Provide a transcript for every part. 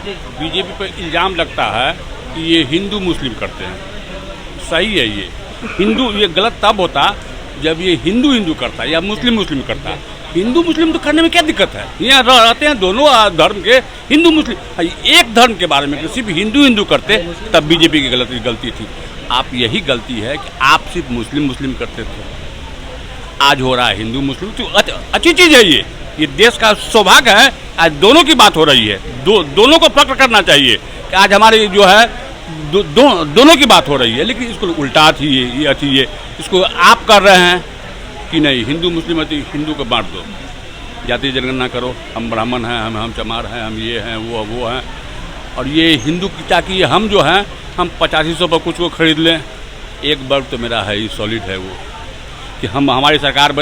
BJP पर इल्ज़ाम लगता है कि ये हिंदू मुस्लिम करते हैं। सही है ये हिंदू, ये गलत तब होता जब ये हिंदू हिंदू करता या मुस्लिम मुस्लिम करता। हिंदू मुस्लिम तो करने में क्या दिक्कत है? यहाँ रहते हैं दोनों धर्म के, हिंदू मुस्लिम एक धर्म के बारे में सिर्फ हिंदू हिंदू करते तब बीजेपी की गलती थी। आप यही गलती है कि आप सिर्फ मुस्लिम मुस्लिम करते थे, आज हो रहा है हिंदू मुस्लिम। तो अच्छी चीज़ है ये देश का सौभाग्य है। आज दोनों की बात हो रही है, दोनों को फक्र करना चाहिए कि आज हमारे जो है दोनों की बात हो रही है। लेकिन इसको उल्टा थी ये अच्छी ये इसको आप कर रहे हैं कि नहीं हिंदू मुस्लिम अति हिंदू को बांट दो, जाति जनगणना करो, हम ब्राह्मण हैं, हम चमार हैं, हम ये हैं वो हैं। और ये हिंदू की ताकि हम जो हैं हम 8500 पर कुछ को खरीद लें। एक वर्ग तो मेरा है ही सॉलिड है वो कि हमारी सरकार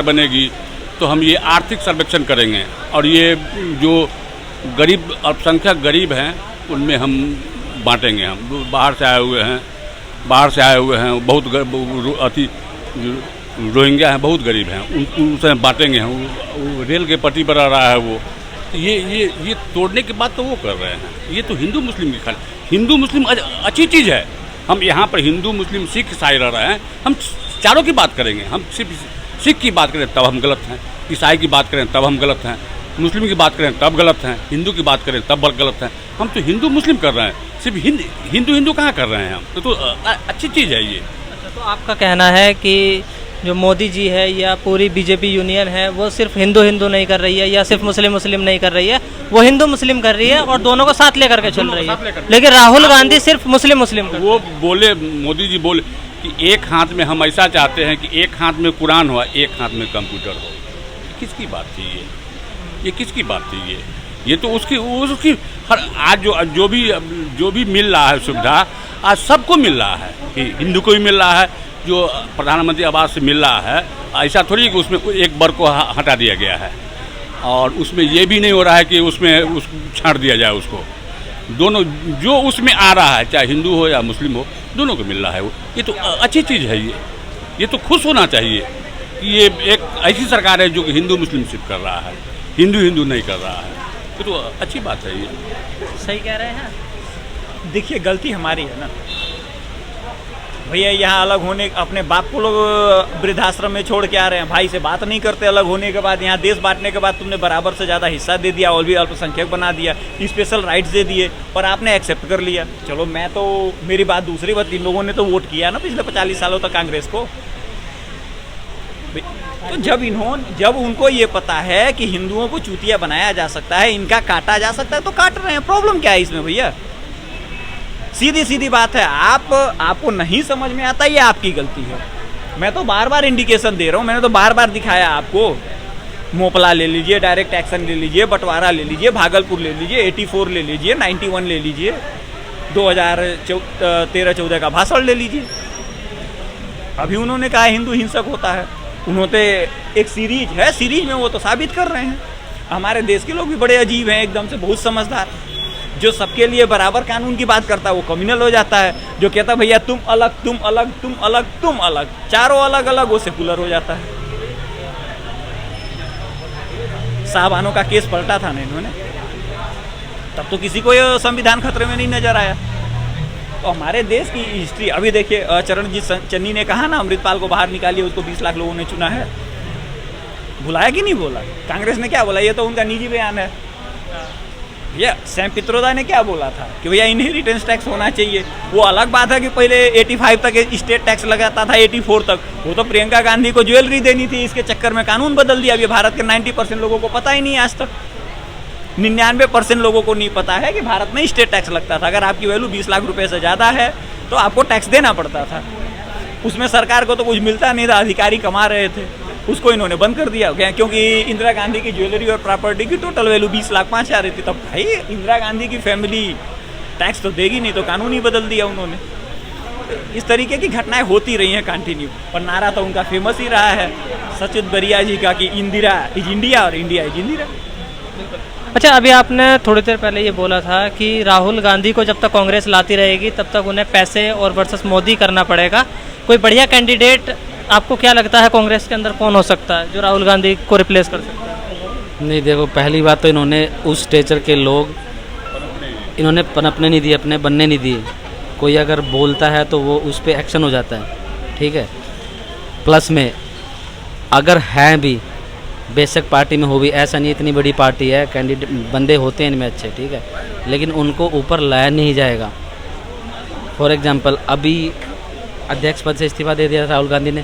बनेगी तो हम ये आर्थिक सर्वेक्षण करेंगे और ये जो गरीब अल्पसंख्यक गरीब हैं उनमें हम बांटेंगे। हम बाहर से आए हुए हैं बहुत अति रोहिंग्या हैं, बहुत गरीब हैं, उनसे बांटेंगे हम। रेल के पट्टी पर आ रहा है वो। ये तोड़ने की बात तो वो कर रहे हैं। ये तो हिंदू मुस्लिम की खाली हिंदू मुस्लिम अच्छी चीज़ है। हम यहाँ पर हिंदू मुस्लिम सिख ईसाई रह रहे हैं, हम चारों की बात करेंगे। हम सिर्फ सिख की बात करें तब हम गलत हैं, ईसाई की बात करें तब हम गलत हैं, मुस्लिम की बात करें तब गलत हैं, हिंदू की बात करें तब गलत हैं। हम तो हिंदू मुस्लिम कर रहे हैं, सिर्फ हिंदू कहाँ कर रहे हैं हम? तो अच्छी चीज़ है ये। अच्छा, तो आपका कहना है कि जो मोदी जी है या पूरी बीजेपी यूनियन है वो सिर्फ हिंदू नहीं कर रही है या सिर्फ मुस्लिम नहीं कर रही है, वो हिंदू मुस्लिम कर रही है और दोनों को साथ लेकर के चल रही है। लेकिन राहुल गांधी सिर्फ मुस्लिम वो बोले, मोदी जी बोले कि एक हाथ में हम ऐसा चाहते हैं कि एक हाथ में कुरान हो, एक हाथ में कंप्यूटर हो। किसकी बात थी ये किसकी बात थी ये तो उसकी हर आज जो भी मिल रहा है सुविधा आज सबको मिल रहा है कि हिंदू को भी मिल रहा है, जो प्रधानमंत्री आवास से मिल रहा है। ऐसा थोड़ी कि उसमें एक वर्ग को हटा दिया गया है और उसमें ये भी नहीं हो रहा है कि उसमें छांट दिया जाए उसको। दोनों जो उसमें आ रहा है चाहे हिंदू हो या मुस्लिम हो दोनों को मिल रहा है वो। ये तो अच्छी चीज़ है ये तो खुश होना चाहिए कि ये एक ऐसी सरकार है जो कि हिंदू मुस्लिम सिर्फ कर रहा है, हिंदू नहीं कर रहा है। ये तो अच्छी बात है ये। सही कह रहे हैं। देखिए गलती हमारी है ना भैया, यहाँ अलग होने अपने बाप को लोग वृद्धाश्रम में छोड़ के आ रहे हैं, भाई से बात नहीं करते। अलग होने के बाद यहाँ देश बांटने के बाद तुमने बराबर से ज़्यादा हिस्सा दे दिया और भी अल्पसंख्यक बना दिया, स्पेशल राइट्स दे दिए और आपने एक्सेप्ट कर लिया। चलो मैं तो मेरी बात दूसरी बात, इन लोगों ने तो वोट किया ना पिछले 40 सालों तक कांग्रेस को। तो जब उनको ये पता है कि हिंदुओं को चूतिया बनाया जा सकता है, इनका काटा जा सकता है तो काट रहे हैं। प्रॉब्लम क्या है इसमें भैया? सीधी बात है। आपको नहीं समझ में आता, ये आपकी गलती है। मैं तो बार इंडिकेशन दे रहा हूँ, मैंने तो बार दिखाया आपको। मोपला ले लीजिए, डायरेक्ट एक्शन ले लीजिए, बंटवारा ले लीजिए, भागलपुर ले लीजिए, 84 ले लीजिए, 91 ले लीजिए, 2013-14 का भाषण ले लीजिए। अभी उन्होंने कहा हिंदू हिंसक होता है, उन्होंने एक सीरीज है, सीरीज में वो तो साबित कर रहे हैं। हमारे देश के लोग भी बड़े अजीब हैं, एकदम से बहुत समझदार। जो सबके लिए बराबर कानून की बात करता है वो कम्युनल हो जाता है। जो कहता है भैया तुम अलग तुम अलग तुम अलग तुम अलग, चारों अलग अलग, वो सेकुलर हो जाता है। साहबानों का केस पलटा था ना इन्होंने, तब तो किसी को ये संविधान खतरे में नहीं नजर आया। तो हमारे देश की हिस्ट्री अभी देखिए, चरणजीत चन्नी ने कहा ना अमृतपाल को बाहर निकालिए, उसको 20 लाख लोगों ने चुना है। बुलाया कि नहीं बोला? कांग्रेस ने क्या बोला? ये तो उनका निजी बयान है। भैया सैम पित्रोदा ने क्या बोला था कि भैया इनहेरिटेंस टैक्स होना चाहिए। वो अलग बात है कि पहले 85 तक स्टेट टैक्स लगाता था, 84 तक। वो तो प्रियंका गांधी को ज्वेलरी देनी थी, इसके चक्कर में कानून बदल दिया। अभी भारत के 90% लोगों को पता ही नहीं है, आज तक 99% लोगों को नहीं पता है कि भारत में स्टेट टैक्स लगता था। अगर आपकी वैल्यू 20 लाख रुपए से ज़्यादा है तो आपको टैक्स देना पड़ता था। उसमें सरकार को तो कुछ मिलता नहीं था, अधिकारी कमा रहे थे। उसको इन्होंने बंद कर दिया क्योंकि इंदिरा गांधी की ज्वेलरी और प्रॉपर्टी की टोटल वैल्यू 20 लाख 5,000 थी। तब भाई इंदिरा गांधी की फैमिली टैक्स तो देगी नहीं, तो कानून ही बदल दिया उन्होंने। इस तरीके की घटनाएं होती रही हैं कंटिन्यू, और नारा तो उनका फेमस ही रहा है सचित बरिया जी का कि इंदिरा इज इंडिया और इंडिया इज इंदिरा। अच्छा, अभी आपने थोड़ी देर पहले ये बोला था कि राहुल गांधी को जब तक कांग्रेस लाती रहेगी तब तक उन्हें पैसे और वर्सेस मोदी करना पड़ेगा। कोई बढ़िया कैंडिडेट आपको क्या लगता है कांग्रेस के अंदर कौन हो सकता है जो राहुल गांधी को रिप्लेस कर सकता है? नहीं देखो, पहली बात तो इन्होंने उस स्टेचर के लोग इन्होंने पनपने नहीं दिए, अपने बनने नहीं दिए। कोई अगर बोलता है तो वो उस पर एक्शन हो जाता है, ठीक है। प्लस में अगर हैं भी, बेशक पार्टी में हो भी, ऐसा नहीं इतनी बड़ी पार्टी है, कैंडिडेट बंदे होते हैं इनमें अच्छे, ठीक है, लेकिन उनको ऊपर लाया नहीं जाएगा। फॉर एग्जांपल अभी अध्यक्ष पद से इस्तीफा दे दिया राहुल गांधी ने,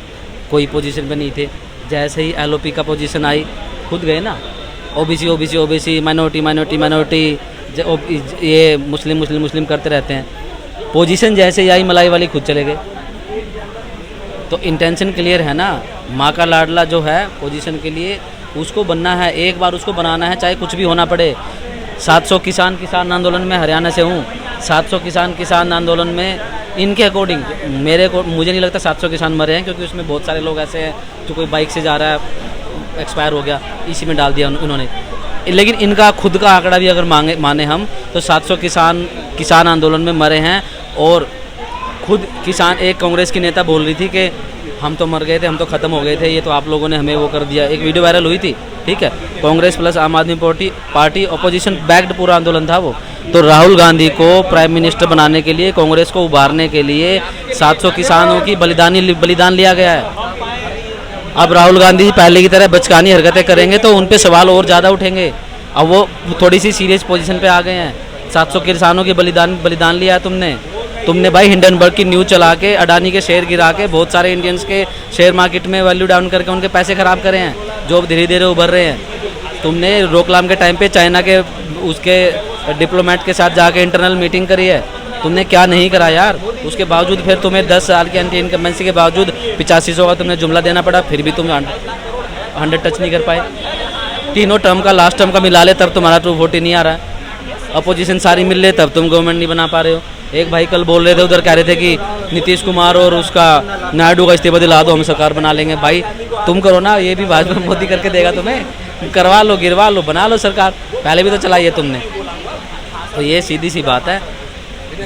कोई पोजीशन पे नहीं थे। जैसे ही एलओपी का पोजीशन आई, खुद गए ना, OBC OBC OBC, minority minority minority, ये मुस्लिम मुस्लिम मुस्लिम करते रहते हैं। पोजीशन जैसे ही आई मलाई वाली खुद चले गए। तो इंटेंशन क्लियर है ना, माँ का लाडला जो है पोजीशन के लिए उसको बनना है, एक बार उसको बनाना है, चाहे कुछ भी होना पड़े। 700 किसान आंदोलन में हरियाणा से हूँ, 700 किसान आंदोलन में इनके अकॉर्डिंग मुझे नहीं लगता 700 किसान मरे हैं, क्योंकि उसमें बहुत सारे लोग ऐसे हैं जो कोई बाइक से जा रहा है, एक्सपायर हो गया, इसी में डाल दिया उन्होंने। लेकिन इनका खुद का आंकड़ा भी अगर माने हम तो 700 किसान आंदोलन में मरे हैं। और खुद किसान, एक कांग्रेस की नेता बोल रही थी कि हम तो मर गए थे, हम तो ख़त्म हो गए थे, ये तो आप लोगों ने हमें वो कर दिया। एक वीडियो वायरल हुई थी, ठीक है, कांग्रेस प्लस आम आदमी पार्टी ऑपोजिशन बैक्ड पूरा आंदोलन था वो। तो राहुल गांधी को प्राइम मिनिस्टर बनाने के लिए, कांग्रेस को उभारने के लिए 700 किसानों की बलिदान लिया गया है। अब राहुल गांधी पहले की तरह बचकानी हरकतें करेंगे तो उन पे सवाल और ज़्यादा उठेंगे। अब वो थोड़ी सी सीरियस पोजीशन पे आ गए हैं। 700 किसानों की बलिदान लिया है तुमने भाई। हिंडनबर्ग की न्यूज़ चला के, अडानी के शेयर गिरा के, बहुत सारे इंडियंस के शेयर मार्केट में वैल्यू डाउन करके उनके पैसे ख़राब करे हैं, जो अब धीरे धीरे उभर रहे हैं। तुमने रोकलाम के टाइम पे चाइना के उसके डिप्लोमेट के साथ जाके इंटरनल मीटिंग करी है, तुमने क्या नहीं करा यार। उसके बावजूद फिर तुम्हें 10 साल की एंटी इनकम्बेंसी के बावजूद 8500 का तुमने जुमला देना पड़ा, फिर भी तुम 100 टच नहीं कर पाए। तीनों टर्म का लास्ट टर्म का मिला ले तब तुम्हारा 240 नहीं आ रहा है। अपोजिशन सारी मिल ले तब तुम गवर्नमेंट नहीं बना पा रहे हो। एक भाई कल बोल रहे थे, उधर कह रहे थे कि नीतीश कुमार और उसका नायडू का इस्तीफा दिला दो, हम सरकार बना लेंगे। भाई तुम करो ना, ये भी भाजपा मोदी करके देगा तुम्हें। करवा लो, गिरवा लो, बना लो सरकार, पहले भी तो चलाई है तुमने। तो ये सीधी सी बात है।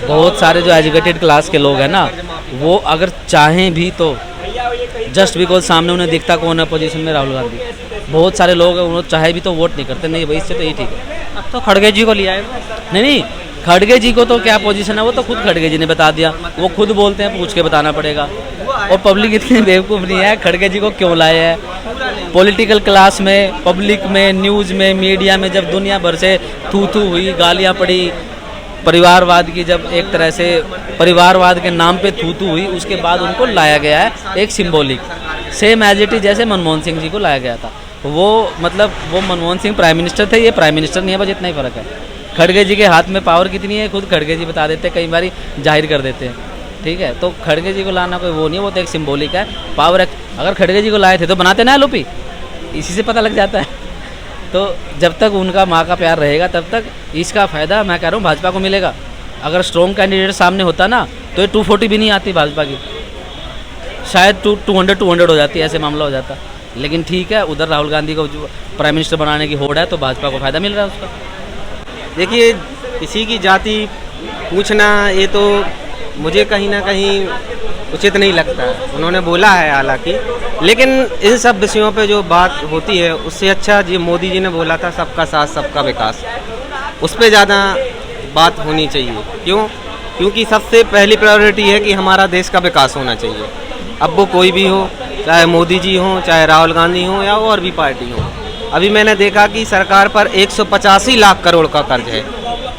बहुत सारे जो एजुकेटेड क्लास के लोग हैं ना, वो अगर चाहें भी तो जस्ट बिकॉज सामने उन्हें दिखता कौन है पोजीशन में, राहुल गांधी, बहुत सारे लोग हैं, उन्होंने चाहे भी तो वोट नहीं करते। नहीं भाई इससे तो यही ठीक है। अब तो खड़गे जी को लिया है। नहीं, खड़गे जी को तो क्या पोजीशन है, वो तो खुद खड़गे जी ने बता दिया। वो खुद बोलते हैं, पूछ के बताना पड़ेगा। और पब्लिक इतनी बेवकूफ़ नहीं है, खड़गे जी को क्यों लाए हैं। पॉलिटिकल क्लास में, पब्लिक में, न्यूज़ में, मीडिया में जब दुनिया भर से थू हुई, गालियाँ पड़ी, परिवारवाद की जब एक तरह से परिवारवाद के नाम पे थू हुई, उसके बाद उनको लाया गया है एक symbolic, same as it is जैसे मनमोहन सिंह जी को लाया गया था। वो मतलब वो मनमोहन सिंह प्राइम मिनिस्टर थे, ये प्राइम मिनिस्टर नहीं है, बस इतना ही फ़र्क है। खड़गे जी के हाथ में पावर कितनी है खुद खड़गे जी बता देते हैं, कई बार जाहिर कर देते हैं, ठीक है। तो खड़गे जी को लाना कोई वो नहीं है, वो तो एक सिंबॉलिक है पावर। अगर खड़गे जी को लाए थे तो बनाते ना एलओपी, इसी से पता लग जाता है। तो जब तक उनका माँ का प्यार रहेगा तब तक इसका फ़ायदा मैं कह रहा हूँ भाजपा को मिलेगा। अगर स्ट्रॉन्ग कैंडिडेट सामने होता ना तो ये 240 भी नहीं आती भाजपा की, शायद 200 हो जाती, ऐसे मामला हो जाता। लेकिन ठीक है, उधर राहुल गांधी को जो प्राइम मिनिस्टर बनाने की होड़ है तो भाजपा को फ़ायदा मिल रहा है उसका। देखिए, किसी की जाति पूछना ये तो मुझे कहीं ना कहीं उचित नहीं लगता है। उन्होंने बोला है हालांकि, लेकिन इन सब विषयों पे जो बात होती है उससे अच्छा जी मोदी जी ने बोला था सबका साथ सबका विकास, उस पर ज़्यादा बात होनी चाहिए। क्यों? क्योंकि सबसे पहली प्रायोरिटी है कि हमारा देश का विकास होना चाहिए। अब वो कोई भी हो, चाहे मोदी जी हों, चाहे राहुल गांधी हों या और भी पार्टी हो। अभी मैंने देखा कि सरकार पर 185 लाख करोड़ का कर्ज है।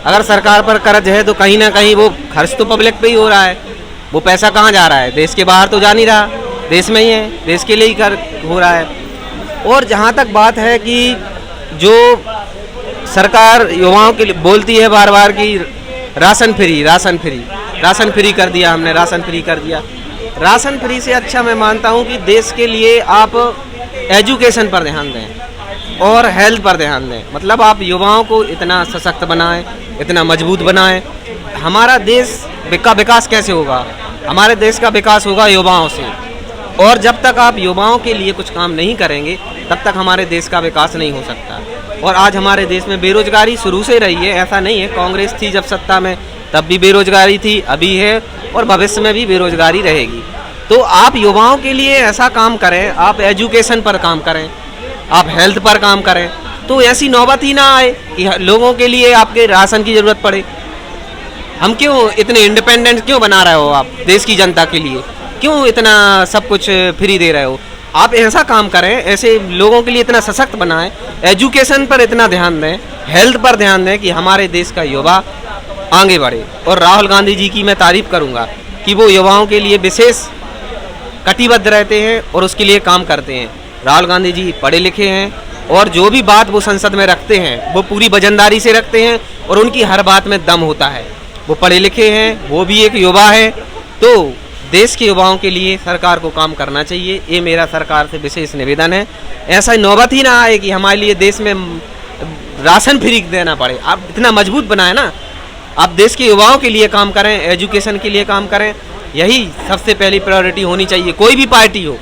अगर सरकार पर कर्ज है तो कहीं ना कहीं वो खर्च तो पब्लिक पे ही हो रहा है। वो पैसा कहाँ जा रहा है? देश के बाहर तो जा नहीं रहा, देश में ही है, देश के लिए ही कर हो रहा है। और जहाँ तक बात है कि जो सरकार युवाओं के लिए बोलती है बार बार कि राशन फ्री कर दिया हमने, राशन फ्री कर दिया। राशन फ्री से अच्छा मैं मानता हूँ कि देश के लिए आप एजुकेशन पर ध्यान दें और हेल्थ पर ध्यान दें। मतलब आप युवाओं को इतना सशक्त बनाएं, इतना मजबूत बनाएं। हमारा देश का विकास कैसे होगा? हमारे देश का विकास होगा युवाओं से। और जब तक आप युवाओं के लिए कुछ काम नहीं करेंगे तब तक हमारे देश का विकास नहीं हो सकता। और आज हमारे देश में बेरोजगारी शुरू से रही है, ऐसा नहीं है। कांग्रेस थी जब सत्ता में तब भी बेरोजगारी थी, अभी है और भविष्य में भी बेरोजगारी रहेगी। तो आप युवाओं के लिए ऐसा काम करें, आप एजुकेशन पर काम करें, आप हेल्थ पर काम करें, तो ऐसी नौबत ही ना आए कि लोगों के लिए आपके राशन की ज़रूरत पड़े। हम क्यों इतने इंडिपेंडेंट क्यों बना रहे हो आप देश की जनता के लिए, क्यों इतना सब कुछ फ्री दे रहे हो? आप ऐसा काम करें, ऐसे लोगों के लिए इतना सशक्त बनाएं, एजुकेशन पर इतना ध्यान दें, हेल्थ पर ध्यान दें कि हमारे देश का युवा आगे बढ़े। और राहुल गांधी जी की मैं तारीफ करूंगा कि वो युवाओं के लिए विशेष कटिबद्ध रहते हैं और उसके लिए काम करते हैं। राहुल गांधी जी पढ़े लिखे हैं और जो भी बात वो संसद में रखते हैं वो पूरी वजनदारी से रखते हैं और उनकी हर बात में दम होता है। वो पढ़े लिखे हैं, वो भी एक युवा है, तो देश के युवाओं के लिए सरकार को काम करना चाहिए। ये मेरा सरकार से विशेष निवेदन है। ऐसा नौबत ही ना आए कि हमारे लिए देश में राशन फ्री देना पड़े। आप इतना मजबूत बनाए ना, आप देश के युवाओं के लिए काम करें, एजुकेशन के लिए काम करें, यही सबसे पहली प्रायोरिटी होनी चाहिए। कोई भी पार्टी हो,